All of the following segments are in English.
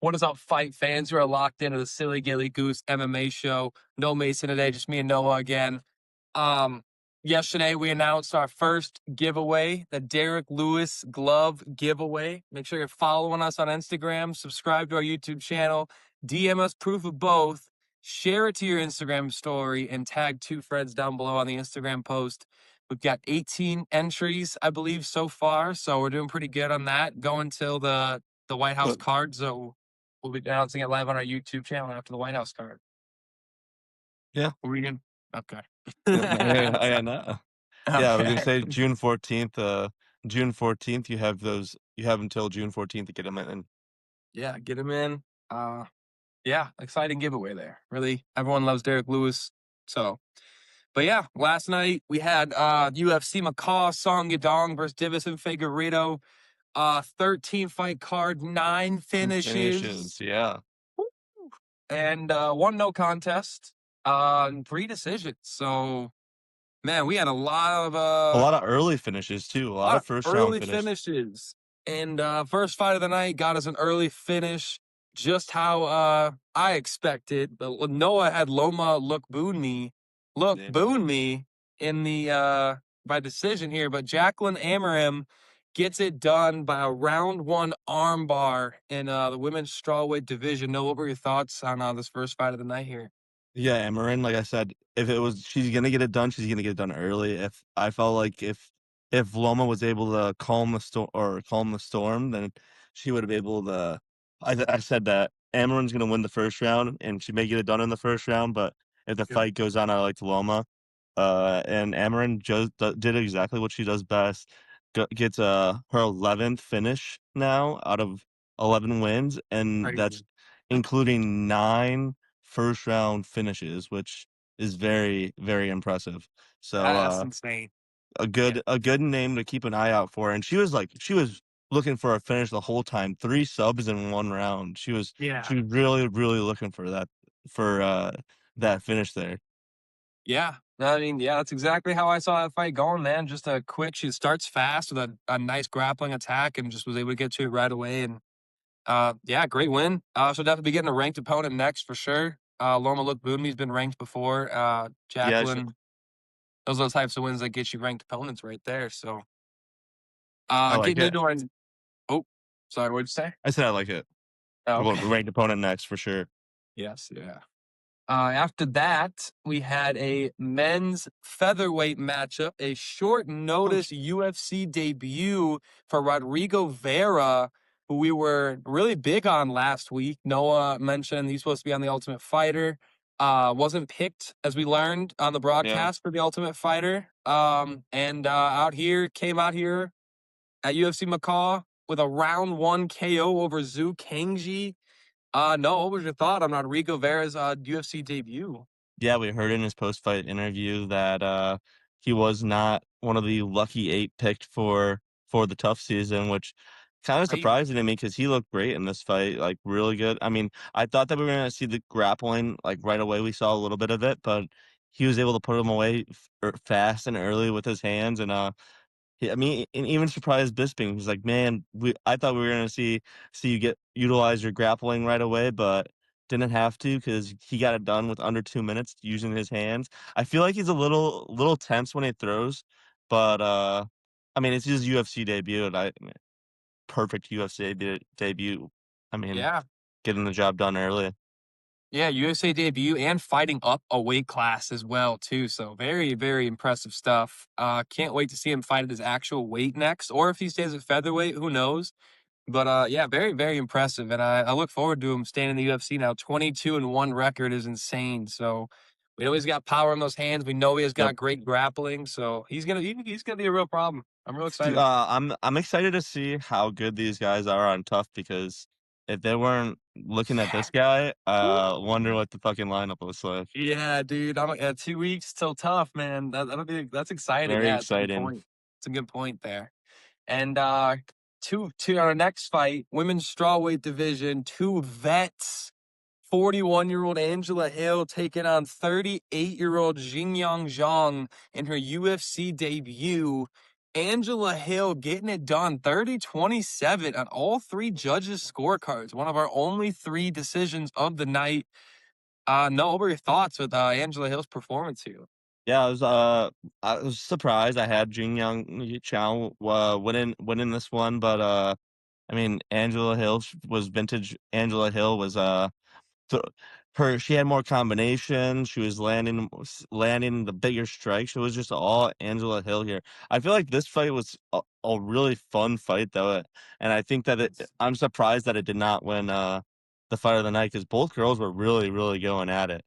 What is up, fight fans who are locked into the Silly Gilly Goose MMA show? No Mason today, just me and Noah again. Yesterday we announced our first giveaway, the Derrick Lewis glove giveaway. Make sure you're following us on Instagram, subscribe to our YouTube channel, DM us proof of both, share it to your Instagram story, and tag 2 friends down below on the Instagram post. We've got 18 entries, I believe, so far, so we're doing pretty good on that. Going till the White House card, so we'll be announcing it live on our YouTube channel after the White House card. Yeah. What were you going? Okay. I know. Yeah, I was gonna say Okay. June 14th. June 14th. You have until June 14th to get them in. Yeah, get him in. Yeah, exciting giveaway there. Really, everyone loves Derrick Lewis. So, but yeah, last night we had UFC Macau, Song Yadong versus Divis and Figueiredo. 13 fight card, 9 finishes. Yeah. Woo. And 1 no contest, 3 decisions. So, man, we had A lot of early finishes too. A lot of first round early finishes. finishes. And first fight of the night got us an early finish, just how I expected. But Noah had Lookboonmee in the by decision here, but Jacqueline Amorim gets it done by a round 1 armbar in the women's strawweight division. Noah, what were your thoughts on this first fight of the night here? Yeah, Amorim, like I said, she's gonna get it done, she's gonna get it done early. If I felt like if Loma was able to calm the storm, then she would have been able to. I said that Amorim's gonna win the first round, and she may get it done in the first round. But if the fight goes on, I like Loma. And Amorim just did exactly what she does best. Gets her 11th finish now out of 11 wins, and that's including 9 first round finishes, which is very, very impressive. So That's insane. a good name to keep an eye out for. And she was looking for a finish the whole time. 3 subs in 1 round. She was really, really looking for that finish there. Yeah. I mean, yeah, that's exactly how I saw that fight going, man. Just a quick, she starts fast with a nice grappling attack and just was able to get to it right away. And yeah, great win. She'll definitely be getting a ranked opponent next for sure. Loma Lookboonmee's been ranked before. Yeah, Jacqueline, those are the types of wins that get you ranked opponents right there. So I like getting it. into our oh, sorry, what'd you say? I said I like it. Oh, Well, okay. ranked opponent next for sure. Yes, yeah. After that, we had a men's featherweight matchup, a short notice UFC debut for Rodrigo Vera, who we were really big on last week. Noah mentioned he's supposed to be on The Ultimate Fighter. Wasn't picked, as we learned on the broadcast, for The Ultimate Fighter. And came out here at UFC Macau with a round 1 KO over Kangjie. No, what was your thought on Rodrigo Vera's UFC debut? Yeah, we heard in his post-fight interview that he was not one of the lucky 8 picked for the tough season, which kind of Crazy. surprising to me because he looked great in this fight, like really good. I mean, I thought that we were gonna see the grappling like right away. We saw a little bit of it, but he was able to put him away fast and early with his hands, and I mean, and even surprised Bisping. He's like, man, I thought we were gonna see you utilize your grappling right away, but didn't have to because he got it done with under 2 minutes using his hands. I feel like he's a little tense when he throws, but I mean, it's his UFC debut, and perfect UFC debut. I mean, Yeah. getting the job done early. Yeah, USA debut and fighting up a weight class as well, too. So very, very impressive stuff. Can't wait to see him fight at his actual weight next, or if he stays at featherweight, who knows? But yeah, very, very impressive. And I look forward to him staying in the UFC now. 22-1 record is insane. So we know he's got power in those hands. We know he has Yep. got great grappling. So he's gonna be a real problem. I'm real excited. I'm excited to see how good these guys are on tough because if they weren't looking at this guy, wonder what the fucking lineup looks like. Yeah, dude. I'm at 2 weeks till tough, man. That's exciting. Very Yeah, it's a good exciting. point. It's a good point there. And to our next fight, women's strawweight division, 2 vets. 41-year-old Angela Hill taking on 38-year-old Xingyang Zhang in her UFC debut. Angela Hill getting it done 30-27 on all three judges' scorecards. One of our only 3 decisions of the night. No, what were your thoughts with Angela Hill's performance here? Yeah, I was surprised. I had Jing Young Chao winning this one, but I mean, Angela Hill was vintage. Angela Hill was th- she had more combinations. She was landing the bigger strikes. It was just all Angela Hill here. I feel like this fight was a really fun fight though, and I think that I'm surprised that it did not win the fight of the night because both girls were really going at it.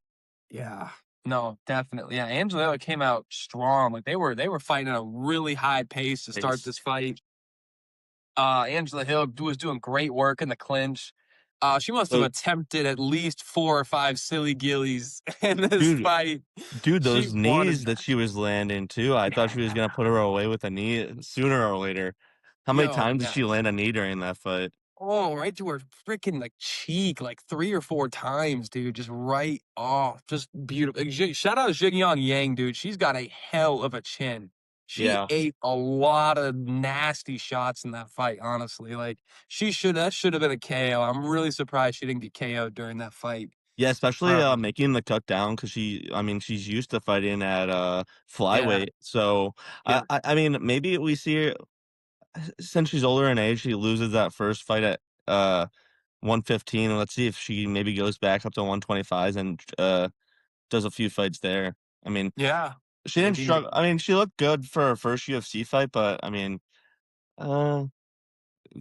Yeah. No, definitely. Yeah, Angela Hill came out strong. Like they were fighting at a really high pace to start It's- this fight. Angela Hill was doing great work in the clinch. She must have So, attempted at least 4 or 5 silly gillies in this dude, fight. those She knees wanted that she was landing too. I thought she was gonna put her away with a knee sooner or later. How many Yo, times did she yes. land a knee during that fight? Oh, right to her freaking like cheek, like 3 or 4 times, dude. Just right off. Just beautiful. Shout out Zhang Yang, dude. She's got a hell of a chin. She Yeah. ate a lot of nasty shots in that fight, honestly. Like that should have been a KO. I'm really surprised she didn't get KO'd during that fight. Yeah, especially Um, making the cut down because I mean, she's used to fighting at yeah, flyweight. So yeah. I mean, maybe we see her since she's older in age, she loses that first fight at 115. Let's see if she maybe goes back up to 125 and does a few fights there. I mean, Yeah. she didn't Maybe. struggle. I mean, she looked good for her first UFC fight, but I mean, uh,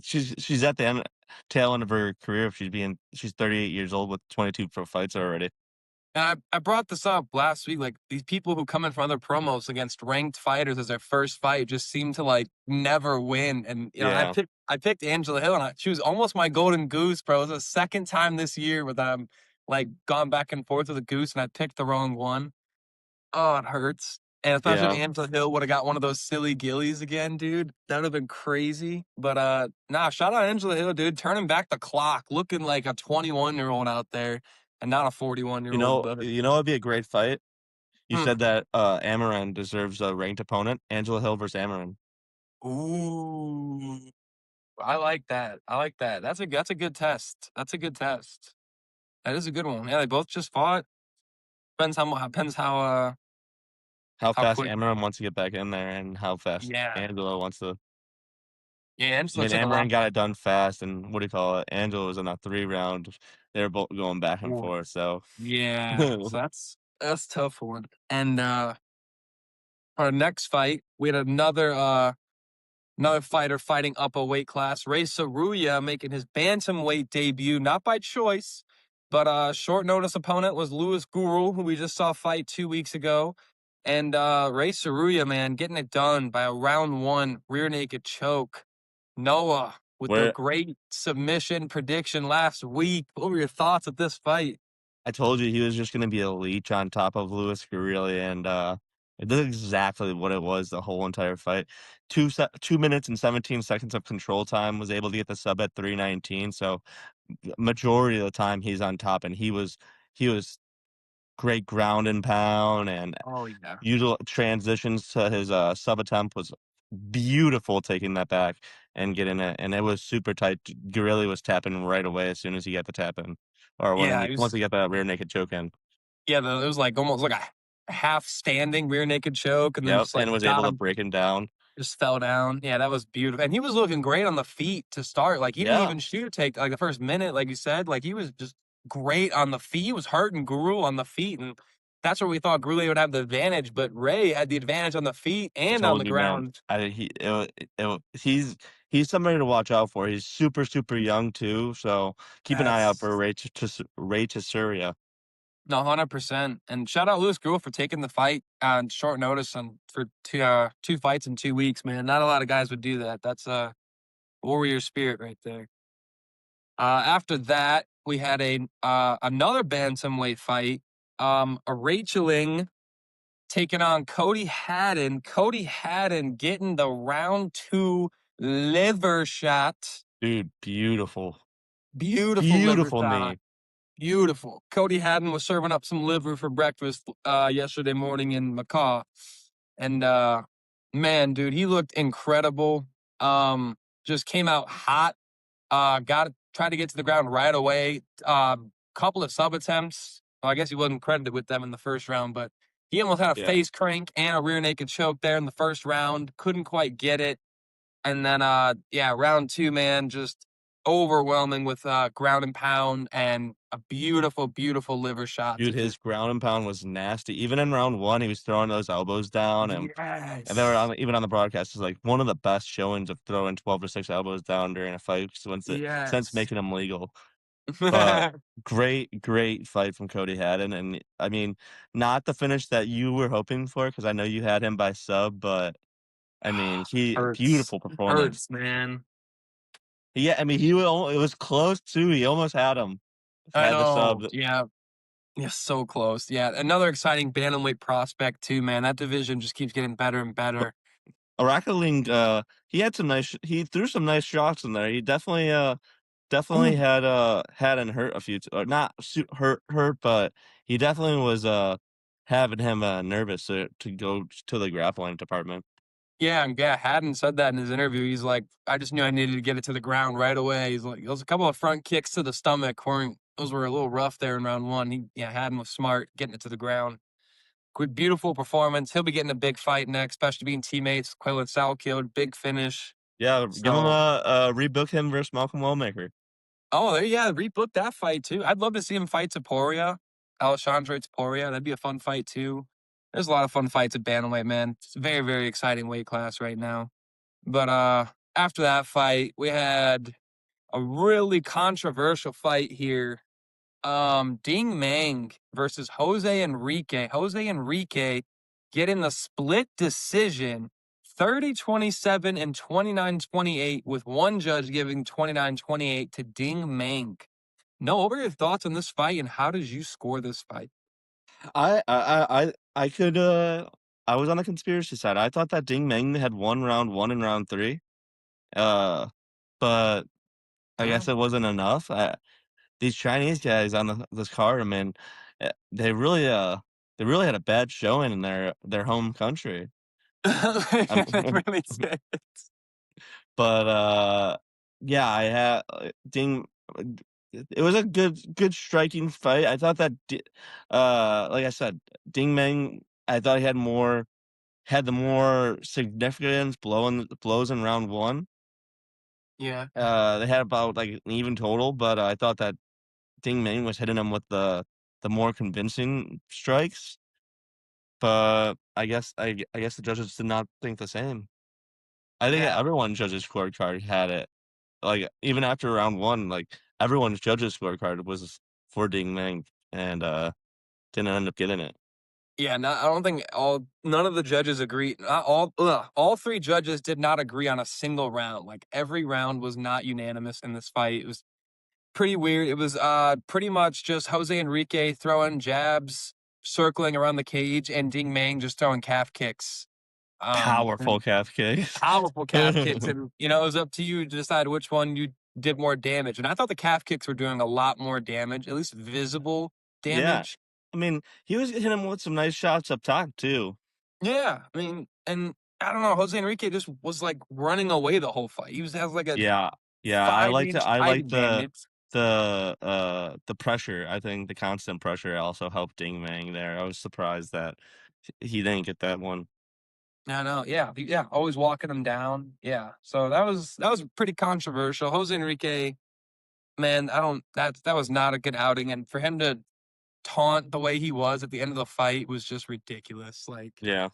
she's at the tail end of her career. If she's 38 years old with 22 pro fights already. And I brought this up last week. Like these people who come in from other promos against ranked fighters as their first fight just seem to like never win. And Yeah. I picked Angela Hill, and she was almost my golden goose, bro. It was the second time this year with like gone back and forth with a goose, and I picked the wrong one. Oh, it hurts. And especially if Yeah. Angela Hill would have got one of those silly gillies again, dude. That would have been crazy. But nah, shout out Angela Hill, dude. Turning back the clock, looking like a 21-year-old out there and not a 41-year-old. But It'd be a great fight. You hmm. said that Amorim deserves a ranked opponent. Angela Hill versus Amorim. Ooh, I like that. I like that. That's a good test. That's a good test. That is a good one. Yeah, they both just fought. How How fast quick. Amorim wants to get back in there, and how fast Yeah, Angela wants to. yeah. I Angela mean, took a lot. Amorim got it done fast, and what do you call it? Angela was in a 3 round. They were both going back and Ooh, forth. So, yeah. So that's tough one. And our next fight, we had another fighter fighting up a weight class. Ray Tsuruya making his bantamweight debut, not by choice, but short notice opponent was Louis Gurule, who we just saw fight 2 weeks ago. And Ray Tsuruya, man, getting it done by a round 1 rear naked choke. Noah with the where great submission prediction last week. What were your thoughts of this fight? I told you he was just going to be a leech on top of Louis Gurule, and it did exactly what it was the whole entire fight. 2 minutes and 17 seconds of control time. Was able to get the sub at 319. So majority of the time he's on top, and he was great ground and pound and Oh yeah. usual transitions to his sub attempt was beautiful, taking that back and getting it, and it was super tight. Gurley was tapping right away as soon as he got the tap in, or Yeah, once he got that rear naked choke in. it was like almost like a half standing rear naked choke and then Yep, just like and was got able to him. break him down. Just fell down. Yeah, that was beautiful. And he was looking great on the feet to start. Like he didn't Yeah, even shoot or take like the first minute, like you said. Like he was just great on the feet. He was hurting Guru on the feet. And that's where we thought Gurule would have the advantage. But Ray had the advantage on the feet I and on told the you, man. ground. He's somebody to watch out for. He's super young too, so keep an eye out Yes. for Ray Tsuruya. No, 100%. And shout out Louis Guru for taking the fight on short notice and for two fights in 2 weeks, man. Not a lot of guys would do that. That's a warrior spirit right there. After that, we had another bantamweight fight. Aoriqileng taking on Cody Haddon. Cody Haddon getting the round 2 liver shot. Dude, beautiful, Beautiful liver beautiful shot. knee. Beautiful. Cody Haddon was serving up some liver for breakfast yesterday morning in Macau. And Man, dude, he looked incredible. Just came out hot. Tried to get to the ground right away. Couple of sub attempts. Well, I guess he wasn't credited with them in the first round, but he almost had a Yeah. face crank and a rear naked choke there in the first round. Couldn't quite get it. And then, round two, man, just overwhelming with ground and pound and a beautiful, beautiful liver shot to Dude, just his ground and pound was nasty. Even in round one, he was throwing those elbows down, and they were yes, even on the broadcast. It's like one of the best showings of throwing 12 to 6 elbows down during a fight since yes. making them legal. But great fight from Cody Haddon, and I mean, not the finish that you were hoping for because I know you had him by sub, but I mean, Hurts, beautiful performance. hurts, man. Yeah, I mean, it was close too. He almost had him. I Had the sub. know. Yeah. Yeah, so close. Yeah, another exciting bantamweight prospect too, man. That division just keeps getting better and better. Aoriqileng, he had some he threw some nice shots in there. He definitely Oh, had and hurt a few or not hurt, but he definitely was having him nervous to go to the grappling department. yeah. Haddon said that in his interview. He's like, I just knew I needed to get it to the ground right away. He's like, there was a couple of front kicks to the stomach. Those were a little rough there in round one. Haddon was smart getting it to the ground. Good, beautiful performance. He'll be getting a big fight next, especially being teammates. Quaylen Salkeld, big finish. Yeah, give him So, rebook him versus Malcolm Wellmaker. oh, rebook that fight too. I'd love to see him fight Topuria, Alexandre Topuria. That'd be a fun fight too. There's a lot of fun fights at bantamweight, man. It's a very, very exciting weight class right now. But after that fight, we had a really controversial fight here. Ding Meng versus Jose Henrique. Jose Henrique getting the split decision 30-27 and 29-28, with one judge giving 29-28 to Ding Meng. No, what were your thoughts on this fight and how did you score this fight? I could I was on the conspiracy side. I thought that Ding Meng had won round one and round three. Uh, but I Yeah. guess it wasn't enough. These Chinese guys on this card, I mean, they really had a bad showing in their home country. It really did. But yeah, I had Ding. It was a good striking fight. I thought that like I said, Ding Meng. I thought he had the more significant blows in round one. Yeah. They had about like an even total, but I thought that Ding Meng was hitting him with the more convincing strikes. But I guess the judges did not think the same. I think Yeah. everyone's judges scorecard had it. Like even after round one, like everyone's judges scorecard was for Ding Meng and didn't end up getting it. Yeah, I don't think none of the judges agreed. Not all three judges did not agree on a single round. Like every round was not unanimous in this fight. It was pretty weird. It was pretty much just Jose Enrique throwing jabs, circling around the cage, and Ding Meng just throwing calf kicks. Powerful And calf kicks. powerful calf kicks, and it was up to you to decide which one you did more damage. And I thought the calf kicks were doing a lot more damage, at least visible Yeah. damage. I mean, he was hitting him with some nice shots up top too. Yeah, I mean, and I don't know, Jose Enrique just was like running away the whole fight. Has like a Yeah. Yeah, 5-inch I height like advantage. the pressure. I think the constant pressure also helped Ding Meng there. I was surprised that he didn't get that one. I know, yeah, always walking him down. Yeah, so that was pretty controversial. Jose Enrique, man, I don't that was not a good outing, and for him to taunt the way he was at the end of the fight was just ridiculous. Like Yeah.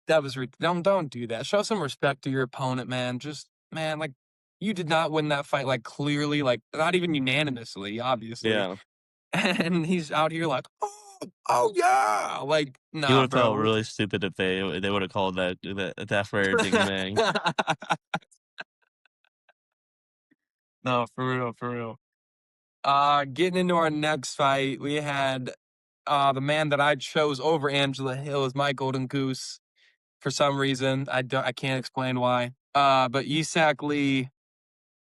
that was don't do that. Show some respect to your opponent, man. Just man, like you did not win that fight, like clearly, like not even unanimously, obviously. Yeah. And he's out here like, oh yeah, like He would nah, have felt bro. really stupid if they would have called that for Ding Meng. No, for real, for real. Getting into our next fight, we had the man that I chose over Angela Hill is my golden goose for some reason. I can't explain why. But Sak Lee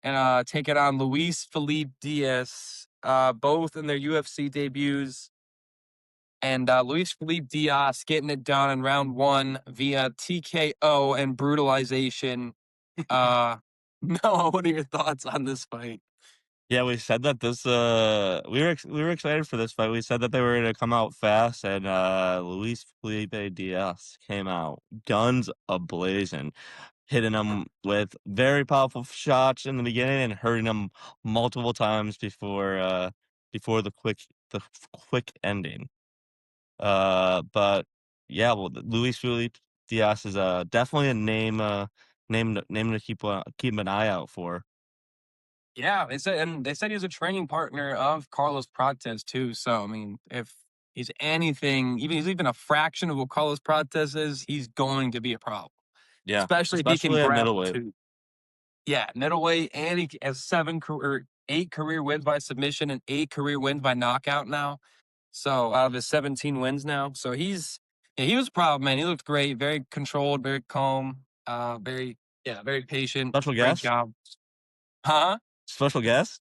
and taking on Luis Felipe Diaz, both in their UFC debuts. And Luis Felipe Dias getting it done in round 1 via TKO and brutalization. Noah, what are your thoughts on this fight? Yeah, we said that this we were excited for this fight. We said that they were gonna come out fast, and Luis Felipe Diaz came out guns a-blazing, hitting him with very powerful shots in the beginning and hurting him multiple times before the quick ending. But yeah, well, Luis Felipe Diaz is definitely a name to keep an eye out for. Yeah, they said he was a training partner of Carlos Prates too. So I mean, if he's anything, even he's even a fraction of what Carlos Prates is, he's going to be a problem. Yeah, Especially if he can especially at grapple middleweight. too. Yeah, middleweight, and he has 8 career wins by submission and 8 career wins by knockout now. So out of his 17 wins now, so he was a problem, man. He looked great, very controlled, very calm, very patient. Special Great guest? job, huh? Special guest?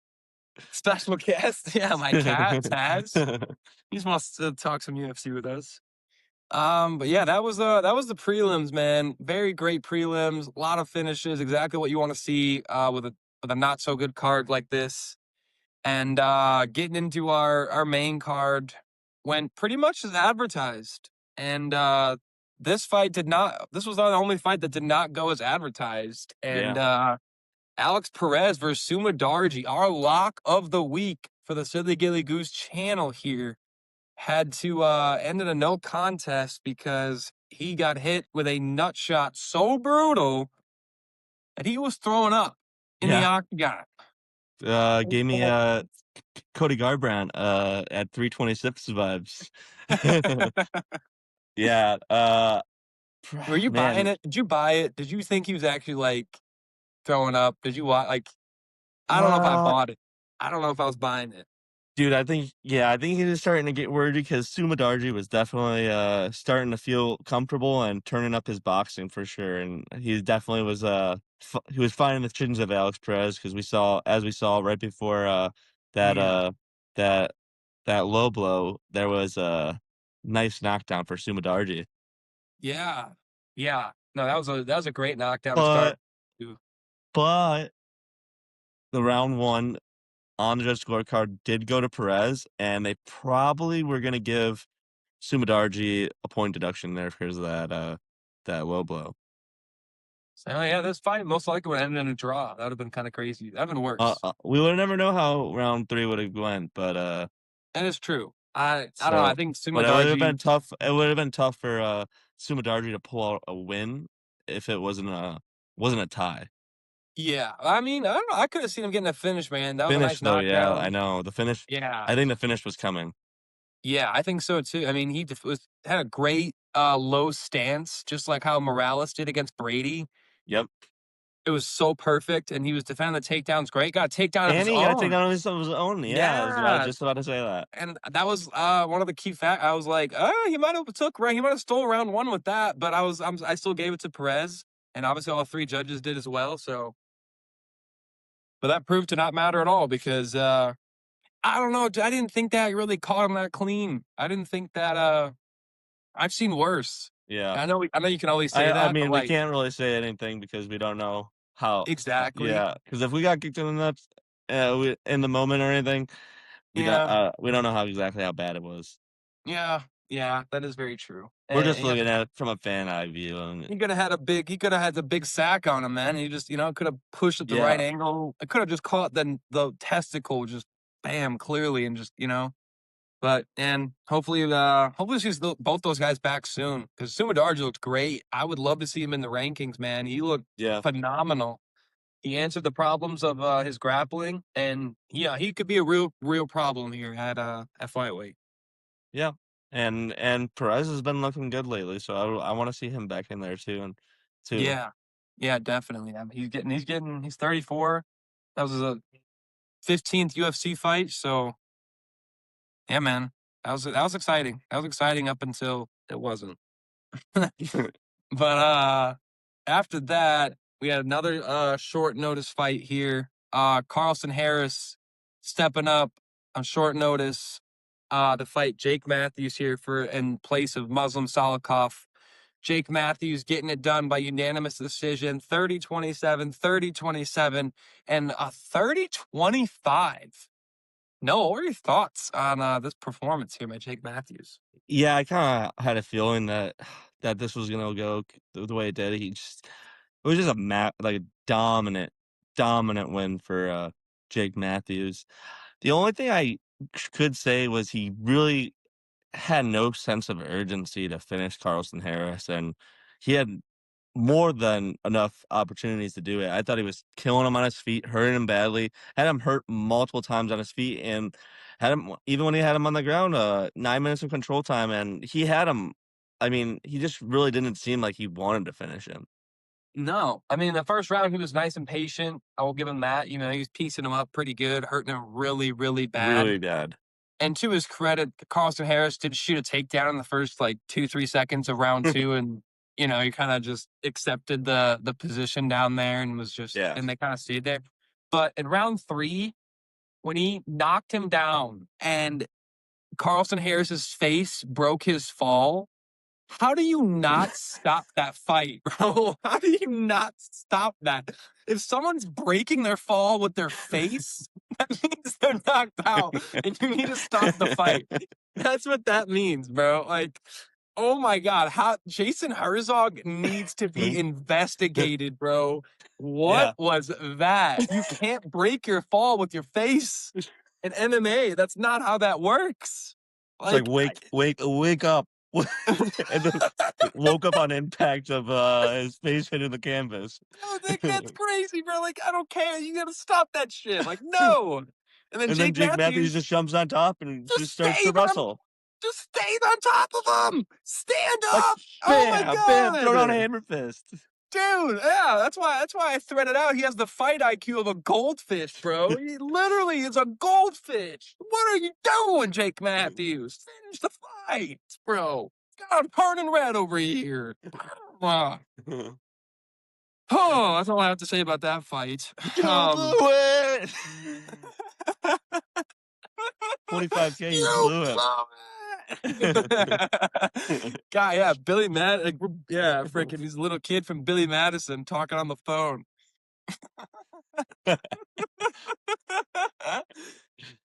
Special guest, yeah, my cat Taz. He's wants to talk some UFC with us. But yeah, that was the prelims, man. Very great prelims, a lot of finishes, exactly what you want to see with a not so good card like this. And getting into our main card went pretty much as advertised. And this was the only fight that did not go as advertised. And Yeah. Alex Perez versus Sumudaerji, our lock of the week for the Silly Gilly Goose channel here, had to end in a no contest because he got hit with a nut shot so brutal that he was throwing up in the Yeah. octagon. Gave me Cody Garbrandt at 326 vibes. Yeah. Were you buying Man, it? Did you buy it? Did you think he was actually like throwing up? Did you watch? Like, I don't know if I uh, bought it. I don't know if I was buying it. dude, I think he was starting to get worried because Sumudaerji was definitely starting to feel comfortable and turning up his boxing for sure, and he definitely was he was finding the chins of Alex Perez because we saw right before that Yeah, that that low blow, there was a nice knockdown for Sumudaerji. yeah, yeah. No, that was a great knockdown to start. But but the round one on the judge scorecard did go to Perez, and they probably were going to give Sumudaerji a point deduction there because of that low blow. So yeah, this fight most likely would end in a draw. That would have been kind of crazy. That'd been worse. We would never know how round 3 would have went, but That is true. I don't know. I think but it would have Sumudaerji. been tough. It would have been tough for Sumudaerji to pull out a win if it wasn't a tie. Yeah, I mean, I don't know. I could have seen him getting a finish, man. That was a Finish nice though, yeah, I knockdown. know the finish. Yeah, I think the finish was coming. yeah, I think so too. I mean, had a great low stance, just like how Morales did against Brady. Yep. It was so perfect, and he was defending the takedowns great. Got a takedown of And his he got to take own. on his own. Yeah, I was Yeah, just about to say that. and that was one of the key facts. I was like, oh, he might have he might have stole round 1 with that, but I still gave it to Perez, and obviously all 3 judges did as well. So, but that proved to not matter at all because I don't know. I didn't think that really caught him that clean. I didn't think that. I've seen worse. Yeah. I know you can always say I that, but mean, we like can't really say anything because we don't know how. exactly. Yeah, because if we got kicked in the nuts, in the moment or anything, Yeah, we don't know how bad it was. yeah, yeah. That is very true. We're just And yeah, looking at it from a fan eye view, and he could have had the big sack on him, man. He just could have pushed at the right yeah, angle. I could have just caught the testicle, just bam, clearly, and just. But and hopefully sees both those guys back soon because Sumudaerji looked great. I would love to see him in the rankings, man. He looked yeah, phenomenal. He answered the problems of his grappling, and yeah, he could be a real problem here at flyweight. yeah. And Perez has been looking good lately, so I want to see him back in there too, and too. Yeah, yeah, definitely. I mean, he's 34. That was his 15th UFC fight, so yeah, man, that was exciting. That was exciting up until it wasn't. But after that, we had another short notice fight here. Carlson Harris stepping up on short notice. to fight Jake Matthews here in place of Muslim Salikov. Jake Matthews getting it done by unanimous decision, 30-27, 30-27, and a 30-25. No, what are your thoughts on this performance here by Jake Matthews? Yeah, I kind of had a feeling that this was gonna go the way it did. It was just like a dominant win for Jake Matthews. The only thing I could say was he really had no sense of urgency to finish Carlson Harris, and he had more than enough opportunities to do it. I thought he was killing him on his feet, hurting him badly, had him hurt multiple times on his feet, and had him even when he had him on the ground, 9 minutes of control time, and he had him. I mean, he just really didn't seem like he wanted to finish him. No, I mean, the first round, he was nice and patient. I will give him that. You know, he was piecing him up pretty good, hurting him really, really bad. Really bad. And to his credit, Carlson Harris did shoot a takedown in the first, like, 2-3 seconds of round 2, and, you know, he kinda just accepted the position down there and was just Yeah. and they kinda stayed there. But in round 3, when he knocked him down and Carlson Harris's face broke his fall, how do you not stop that fight, bro? How do you not stop that? If someone's breaking their fall with their face, that means they're knocked out, and you need to stop the fight. That's what that means, bro. Like, oh my God, how Jason Herzog needs to be investigated, bro. What Yeah. was that? You can't break your fall with your face in MMA. That's not how that works. It's like wake up. And then woke up on impact of his face hitting the canvas. Dude, that's crazy, bro. Like, I don't care. You gotta stop that shit. Like, no. And then And then Jake Jake Matthews Matthews just jumps on top and just starts stay to wrestle. just stay on top of him. Stand Like up. Oh my bam, bam, throw down a God. hammer fist. Dude, yeah, that's why I threaded out. He has the fight IQ of a goldfish, bro. He literally is a goldfish. What are you doing, Jake Matthews? Finish the fight, bro. God, I'm turning red over here. Oh, that's all I have to say about that fight. You blew it. 25K, you blew it. God, yeah, Billy yeah, freaking he's a little kid from Billy Madison talking on the phone.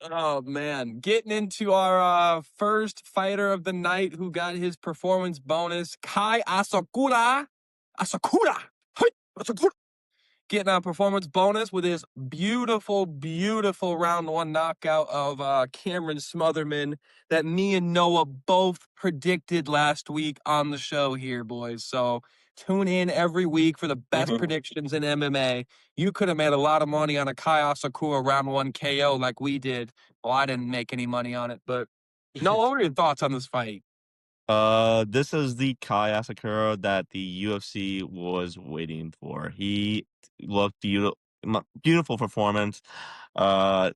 Oh man, getting into our first fighter of the night who got his performance bonus, Kai Asakura. Asakura. Getting a performance bonus with his beautiful, beautiful round 1 knockout of Cameron Smotherman that me and Noah both predicted last week on the show here, boys. So tune in every week for the best predictions in MMA. You could have made a lot of money on a Kai Asakura round 1 KO like we did. Well, I didn't make any money on it, but Noah, what were your thoughts on this fight? This is the Kai Asakura that the UFC was waiting for. He looked beautiful performance. Uh,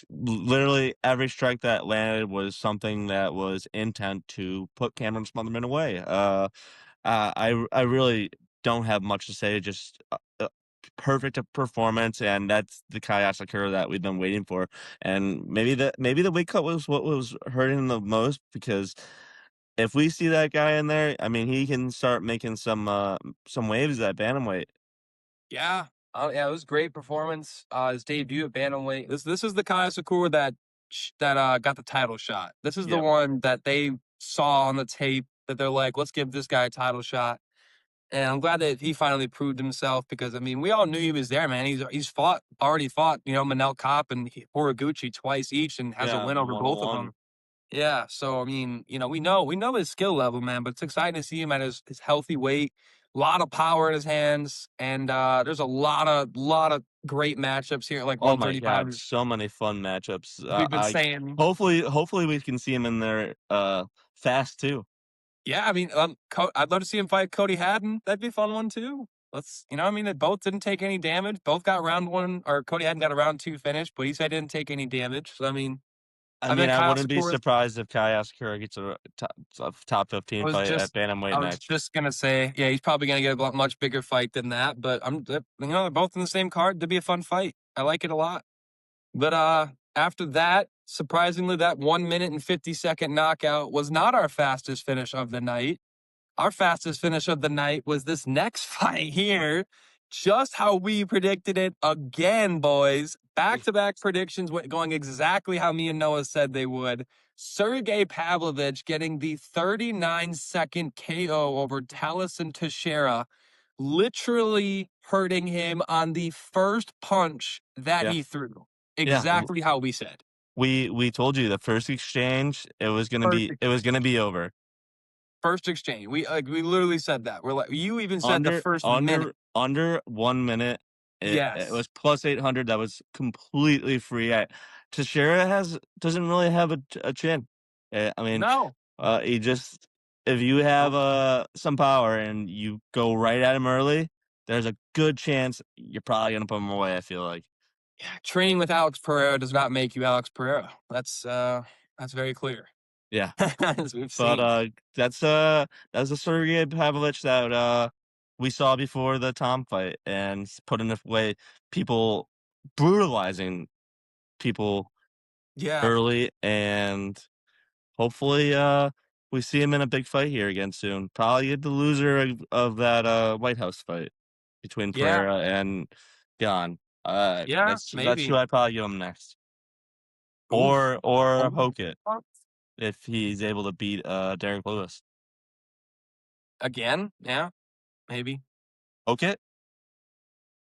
Literally every strike that landed was something that was intent to put Cameron Smotherman away. I really don't have much to say. Just perfect performance, and that's the Kai Asakura that we've been waiting for. And maybe the weight cut was what was hurting him the most, because if we see that guy in there, I mean, he can start making some waves at bantamweight. Yeah. Oh, yeah, it was great performance. His debut at bantamweight. This is the Kai Sakura that got the title shot. This is the Yep. one that they saw on the tape that they're like, let's give this guy a title shot. And I'm glad that he finally proved himself, because I mean, we all knew he was there, man. He's already fought, you know, Manel Kopp and Horiguchi twice each, and has a Yeah, win over both of 1-1. them. Yeah, so I mean, you know, we know his skill level, man, but it's exciting to see him at his healthy weight. A lot of power in his hands, and there's a lot of great matchups here at like Oh my 135. god, so many fun matchups. We've been I saying, hopefully we can see him in there fast too. yeah, I mean, I'd love to see him fight Cody Haddon. That'd be a fun one too. You know, I mean, they both didn't take any damage. Both got round 1, or Cody Haddon got a round 2 finish, but he said he didn't take any damage. So I mean, I I mean, bet I Kyle wouldn't be Sakura. surprised if Kai Asakura gets a top 15 fight at bantamweight I was next. just gonna say, yeah, he's probably gonna get a much bigger fight than that. But you know, they're both in the same card. It'd be a fun fight. I like it a lot. But After that, surprisingly, that 1 minute and 50-second knockout was not our fastest finish of the night. Our fastest finish of the night was this next fight here. Just how we predicted it again, boys. Back-to-back predictions going exactly how me and Noah said they would. Sergey Pavlovich getting the 39-second KO over Taliesin Teixeira, literally hurting him on the first punch that Yeah. he threw. Yeah. Exactly how we said. We told you the first exchange, it was gonna be over. First exchange. We literally said that. We're like, you even said the first minute. Under 1 minute. It Yes. was plus 800. That was completely free. Teixeira doesn't really have a chin. I mean, No. he just, if you have some power and you go right at him early, there's a good chance you're probably gonna put him away. I feel like. Yeah, training with Alex Pereira does not make you Alex Pereira. That's very clear. Yeah. As we've But seen. that's the Sergey Pavlovich that we saw before the Tom fight, and putting away people, brutalizing people Yeah. early, and hopefully we see him in a big fight here again soon. Probably get the loser of that White House fight between Yeah. Pereira and Gan. Yeah, That's who maybe. I'd probably give him next. Oof. Or Hokit if he's able to beat Derrick Lewis. Again? Yeah, maybe. Hokit?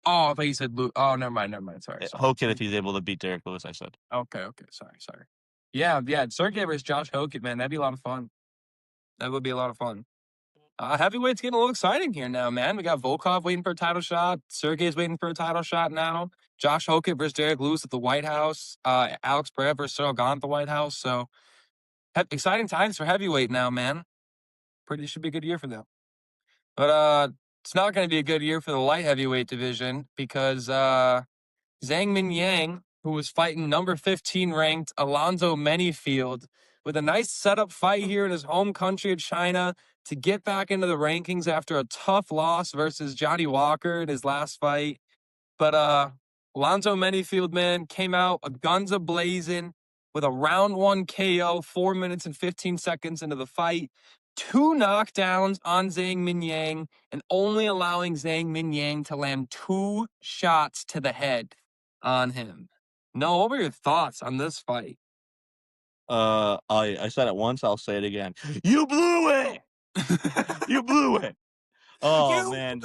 Oh, I thought you said Luke. Oh, never mind. Sorry. Hokit if he's able to beat Derrick Lewis, I said. Okay. Sorry. Yeah. Sergey versus Josh Hokit, man. That'd be a lot of fun. That would be a lot of fun. Heavyweight's getting a little exciting here now, man. We got Volkov waiting for a title shot. Sergey's waiting for a title shot now. Josh Hokit versus Derrick Lewis at the White House. Alex Pereira versus Cyril Gahn at the White House. So, exciting times for heavyweight now, man. Should be a good year for them. But it's not going to be a good year for the light heavyweight division because Zhang Minyang, who was fighting number 15 ranked Alonzo Menifield, with a nice setup fight here in his home country of China to get back into the rankings after a tough loss versus Johnny Walker in his last fight. But Alonzo Menifield, man, came out guns a-blazing with a round 1 KO, 4 minutes and 15 seconds into the fight. 2 knockdowns on Zhang Minyang, and only allowing Zhang Minyang to land 2 shots to the head on him. No, what were your thoughts on this fight? I said it once, I'll say it again. You blew it! You blew it! Oh, man.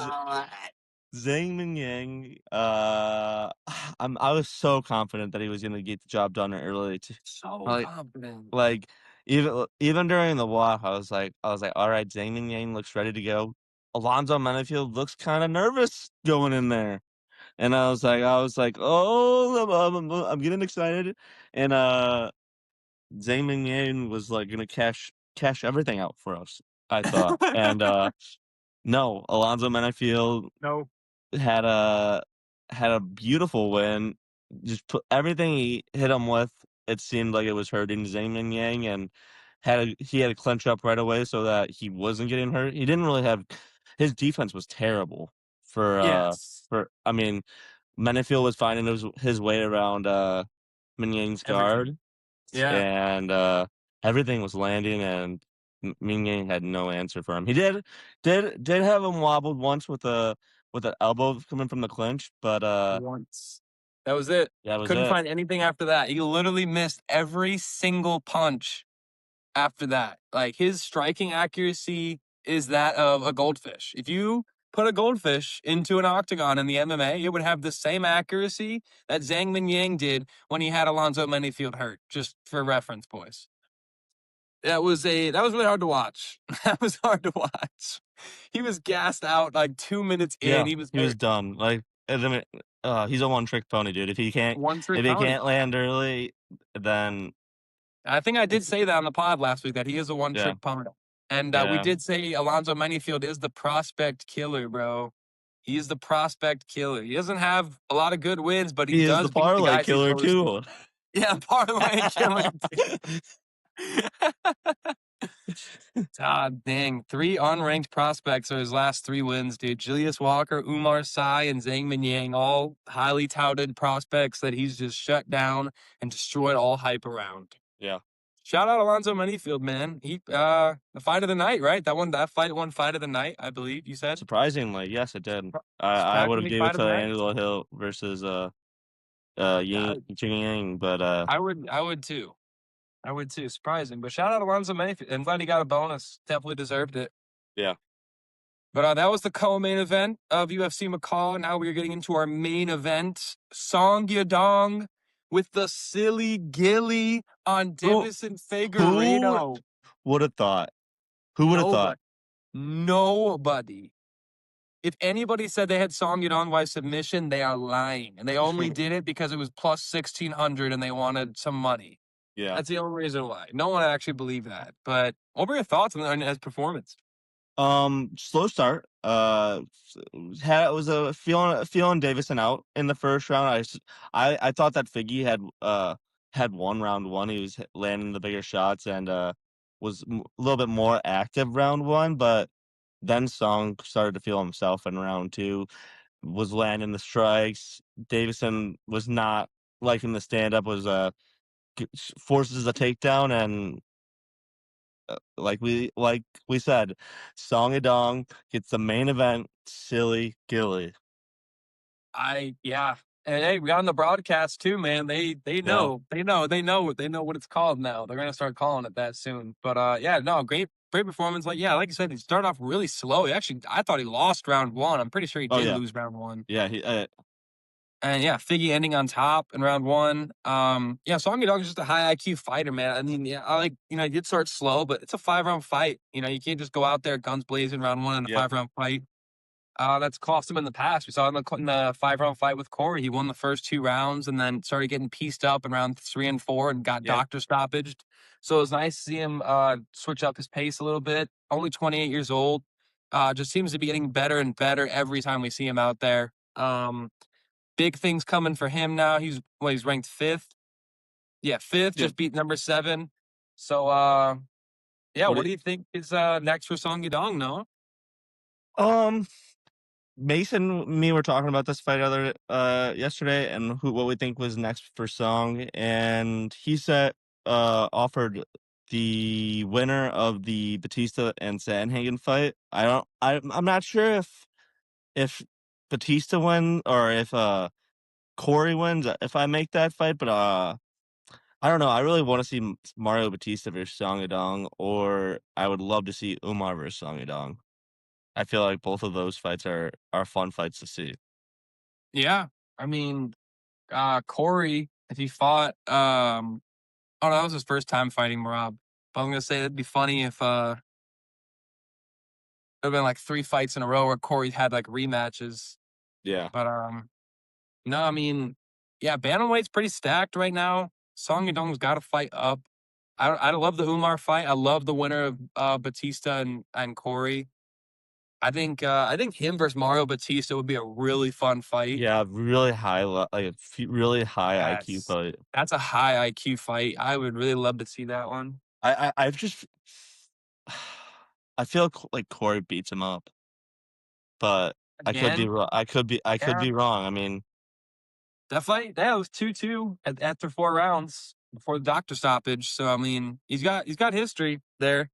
Zhang Minyang, I was so confident that he was going to get the job done early. So confident. Like, even during the walk, I was like, all right, Zhang Minyang looks ready to go. Alonzo Menifield looks kind of nervous going in there. And I was like, oh, I'm getting excited. And Zhang Minyang was like gonna cash everything out for us, I thought. And no, Alonzo Menifield No. had a beautiful win. Just put everything he hit him with. It seemed like it was hurting Zhang Minyang, and he had to clinch up right away so that he wasn't getting hurt. He didn't really have, his defense was terrible Yes. I mean, Menifield was finding his way around Minyang's Everything. guard. Yeah. And everything was landing, and Ming had no answer for him. He did have him wobbled once with an elbow coming from the clinch, but Once. That was it. that was Couldn't it. find anything after that. He literally missed every single punch after that. Like, his striking accuracy is that of a goldfish. If you put a goldfish into an octagon in the MMA, it would have the same accuracy that Zhang Minyang did when he had Alonzo Menifield hurt. Just for reference, boys. That was really hard to watch. That was hard to watch. He was gassed out like 2 minutes in. Yeah, He was done. Like, and then he's a one-trick pony, dude. If he can't land early, then I think I did say that on the pod last week that he is a one-trick pony. And we Yeah. did say Alonzo Menifield is the prospect killer, bro. He's the prospect killer. He doesn't have a lot of good wins, but he is does the beat the parlay guys he killer goes to. too. Yeah, parlay killer. Dang. 3 unranked prospects are his last 3 wins, dude. Julius Walker, Umar Sy, and Zhang Minyang, all highly touted prospects that he's just shut down and destroyed all hype around. Yeah. Shout out Alonzo Menifield, man. He the fight of the night, right? That fight won fight of the night, I believe you said. Surprisingly, yes, it did. I would have Surprisingly, gave it fight of to the night. Angelo Hill versus Yeah, Yang, but I would too. I would too. Surprising. But shout out Alonzo Menifield. I'm glad he got a bonus. Definitely deserved it. yeah. But that was the co-main event of UFC Macau. Now we're getting into our main event. Song Yadong with the silly gilly on Who Davison who Figueiredo. would have thought? Who would have thought? Nobody. Nobody. If anybody said they had Song Yadong by submission, they are lying. And they only did it because it was plus 1,600 and they wanted some money. Yeah. That's the only reason why. No one actually believed that. But what were your thoughts on his performance? Slow start. Was a feeling Davison out in the first round. I thought that Figgy had won round one. He was landing the bigger shots and was a little bit more active round one, but then Song started to feel himself in round two. Was landing the strikes. Davison was not liking the stand up. Was forces a takedown and like we said, Song Yadong gets the main event, silly gilly. Yeah. And hey, we got on the broadcast too, man. They Yeah. know what it's called now. They're gonna start calling it that soon. But yeah, no, great performance. Like you said, he started off really slow. I thought he lost round one. I'm pretty sure he Oh did yeah. lose round one. Yeah. He. And yeah, Figgy ending on top in round one. Yeah, Song Yadong is just a high IQ fighter, man. I mean, yeah, he did start slow, but it's a 5-round fight. You can't just go out there guns blazing round one in a Yep. 5-round fight. That's cost him in the past. We saw him in the 5-round fight with Corey. He won the first 2 rounds and then started getting pieced up in round 3 and 4 and got doctor stoppaged. So it was nice to see him switch up his pace a little bit. Only 28 years old. Just seems to be getting better and better every time we see him out there. Big things coming for him now. He's ranked 5th. Yeah, 5th, just beat number 7. So yeah, what do you think is next for Song Yadong, no? Mason, me were talking about this fight yesterday and what we think was next for Song, and he said offered the winner of the Batista and Sandhagen fight. I'm not sure if Batista wins or if Corey wins if I make that fight, but I don't know. I really want to see Mario Batista versus Song Yadong, or I would love to see Umar versus Song Yadong. I feel like both of those fights are fun fights to see. Yeah. I mean, Corey, if he fought oh, that was his first time fighting Marab. But I'm gonna say it'd be funny if it'd have been like 3 fights in a row where Corey had like rematches. Yeah. But no, I mean, yeah, bantamweight's pretty stacked right now. Song Yadong's got to fight up. I love the Umar fight. I love the winner of Batista and Corey. I think him versus Mario Batista would be a really fun fight. Yeah, really high, really high IQ Yes, fight. that's a high IQ fight. I would really love to see that one. I've just I feel like Corey beats him up, but I could be Again, wrong. I could yeah, be wrong. I mean, that fight, yeah, it was 2-2 after 4 rounds before the doctor stoppage. So I mean, he's got history there.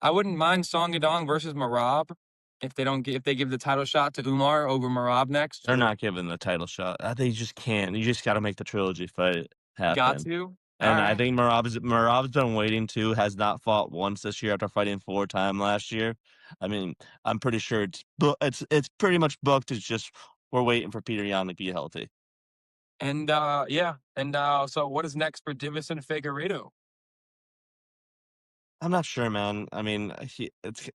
I wouldn't mind Song Yadong versus Marab if they give the title shot to Umar over Marab next. they're Sure, not giving the title shot. They just can't. You just got to make the trilogy fight got happen. to. All And I right. think Marab's been waiting too. Has not fought once this year after fighting 4 times last year. I mean, I'm pretty sure it's pretty much booked. It's just we're waiting for Peter Yan to be healthy. And yeah, and so what is next for Davison Figueiredo? I'm not sure, man. I mean,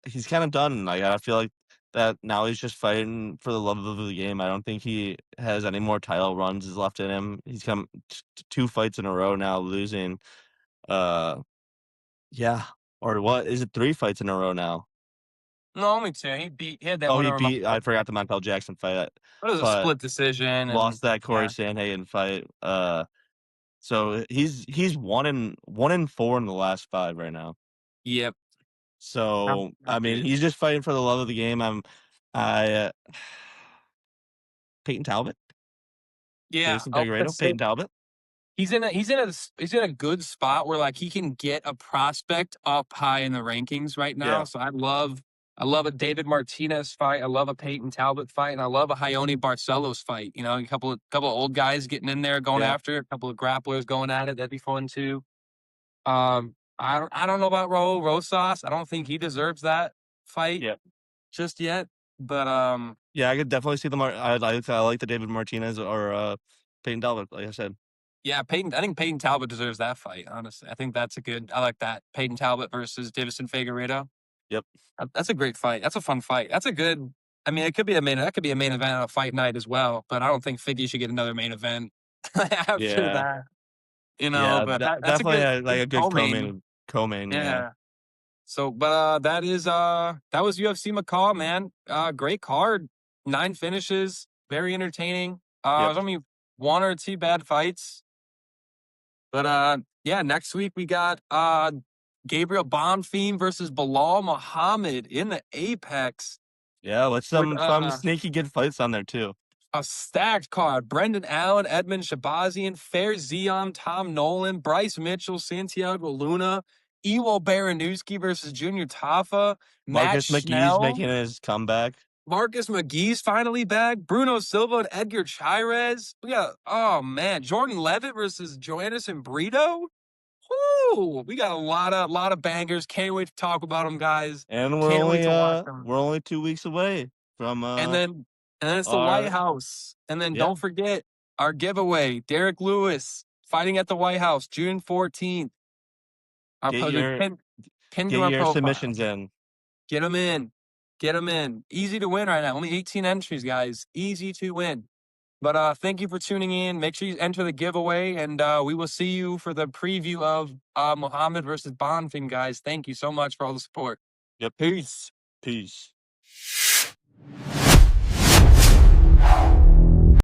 he's kind of done. Like I feel like that now he's just fighting for the love of the game. I don't think he has any more title runs left in him. He's come 2 fights in a row now, losing. Uh, yeah, or what is it? 3 fights in a row now. No, only 2. He had that Oh, he winner of beat. I forgot the Montel Jackson fight, But it was a but split decision, and lost that Corey yeah, Sandhagen fight. So he's 1-4 in the last 5 right now. Yep. So How I mean, good. he's just fighting for the love of the game. I Peyton Talbot, Yeah, Deiveson I was gonna Figueiredo, say Peyton Talbot. he's in a good spot where like he can get a prospect up high in the rankings right now. Yeah, So I love a David Martinez fight. I love a Peyton Talbot fight, and I love a Ione Barcelos fight. You know, a couple of old guys getting in there going yeah, after it, a couple of grapplers going at it. That'd be fun too. I don't know about Raul Rosas. I don't think he deserves that fight yeah, just yet. But yeah. I could definitely see I like the David Martinez or Peyton Talbot. Like I said, yeah, Peyton. I think Peyton Talbot deserves that fight. Honestly, I think that's a good. I like that Peyton Talbot versus Davison Figueiredo. yep, That's a great fight. That's a fun fight. That's a good. I mean, it could be a main. That could be a main event on a fight night as well. But I don't think Figgy should get another main event after yeah, that. You know, yeah. but that's a Definitely good like a good co-main. co-main. Yeah, Yeah. So, but that was UFC Macau, man. Great card, 9 finishes, very entertaining. yep, There's only one or two bad fights, but yeah. Next week we got Gabriel Bonfim versus Bilal Muhammad in the Apex yeah. With with some sneaky good fights on there too. a stacked card. Brendan Allen, Edmund Shabazian, Fair Zion, Tom Nolan, Bryce Mitchell, Santiago Luna, Iwo Baranuski versus Junior Tafa, Matt Marcus McGee's Schnell, making his comeback. Marcus McGee's finally back, Bruno Silva and Edgar Chairez. We got, oh man, Jordan Levitt versus Joannison Brito. Woo! We got a lot of bangers. Can't wait to talk about them, guys. And Can't wait to watch them. we're only 2 weeks away from And then it's the White our House. And then yeah don't forget our giveaway, Derrick Lewis fighting at the White House, June 14th. Our get your pin to get our your profile. submissions in. Get them in. Get them in. Easy to win right now. Only 18 entries, guys. Easy to win. But thank you for tuning in. Make sure you enter the giveaway, and we will see you for the preview of Muhammad versus Bonfim, guys. Thank you so much for all the support. Yep. Peace. Peace.